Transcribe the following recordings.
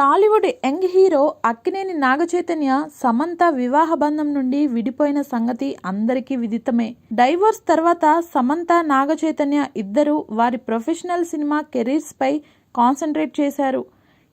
Tollywood young hero Akkineni Naga Chaitanya Samantha వివాహ బంధం నుండి విడిపోయిన సంగతి అందరికీ విదితమే. డైవోర్స్ తర్వాత సమంత నాగచైతన్య ఇద్దరు వారి ప్రొఫెషనల్ సినిమా కెరీర్స్ పై కాన్సన్ట్రేట్ చేశారు.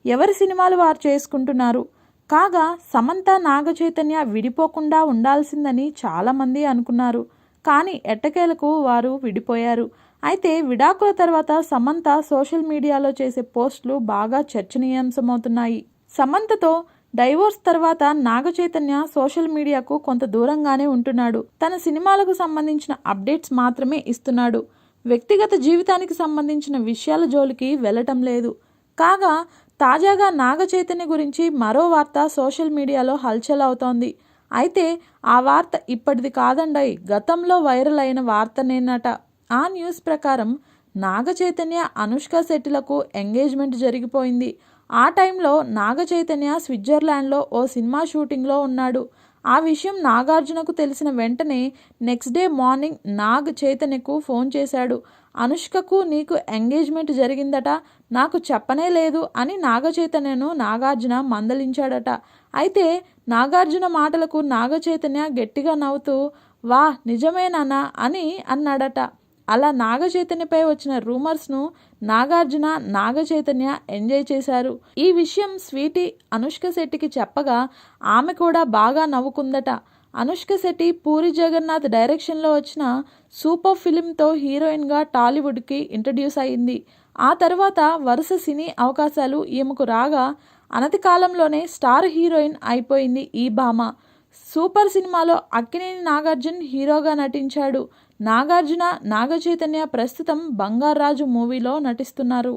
ఎవరి సినిమాలు వారు చేసుకుంటున్నారు. కాగా సమంత నాగచైతన్య విడిపోకుండా ఉండాల్సిందని చాలామంది అనుకున్నారు. కానీ ఎట్టకేలకు వారు విడిపోయారు. అయితే విడాకుల తర్వాత సమంత సోషల్ మీడియాలో చేసే పోస్టులు బాగా చర్చనీయాంశమవుతున్నాయి. సమంతతో డైవోర్స్ తర్వాత నాగచైతన్య సోషల్ మీడియాకు కొంత దూరంగానే ఉంటున్నాడు. తన సినిమాలకు సంబంధించిన అప్డేట్స్ మాత్రమే ఇస్తున్నాడు. వ్యక్తిగత జీవితానికి సంబంధించిన విషయాల జోలికి వెళ్ళటం లేదు. కాగా తాజాగా నాగచైతన్య గురించి మరో వార్త సోషల్ మీడియాలో హల్చల్ అవుతోంది. అయితే ఆ వార్త ఇప్పటిది కాదండోయ్, గతంలో వైరల్ అయిన వార్తనేనట. ఆ న్యూస్ ప్రకారం నాగచైతన్య అనుష్క శెట్టిలకు ఎంగేజ్మెంట్ జరిగిపోయింది. ఆ టైంలో నాగచైతన్య స్విట్జర్లాండ్లో ఓ సినిమా షూటింగ్లో ఉన్నాడు. ఆ విషయం నాగార్జునకు తెలిసిన వెంటనే నెక్స్ట్ డే మార్నింగ్ నాగ్ చైతన్యకు ఫోన్ చేశాడు. అనుష్కకు నీకు ఎంగేజ్మెంట్ జరిగిందట, నాకు చెప్పనే లేదు అని నాగచైతన్యను నాగార్జున మందలించాడట. అయితే నాగార్జున మాటలకు నాగచైతన్య గట్టిగా నవ్వుతూ వా నిజమేనా అని అన్నాడట. అలా నాగచైతన్యపై వచ్చిన రూమర్స్ను నాగార్జున నాగచైతన్య ఎంజాయ్ చేశారు. ఈ విషయం స్వీటీ అనుష్క శెట్టికి చెప్పగా ఆమె కూడా బాగా నవ్వుకుందట. అనుష్క శెట్టి పూరి జగన్నాథ్ డైరెక్షన్లో వచ్చిన సూపర్ ఫిలింతో హీరోయిన్గా టాలీవుడ్కి ఇంట్రడ్యూస్ అయింది. ఆ తర్వాత వరుస సినీ అవకాశాలు ఈమెకు రాగా అనతి కాలంలోనే స్టార్ హీరోయిన్ అయిపోయింది ఈ భామ. సూపర్ సినిమాలో అక్కినేని నాగార్జున హీరోగా నటించాడు. నాగార్జున నాగచైతన్య ప్రస్తుతం బంగారాజు మూవీలో నటిస్తున్నారు.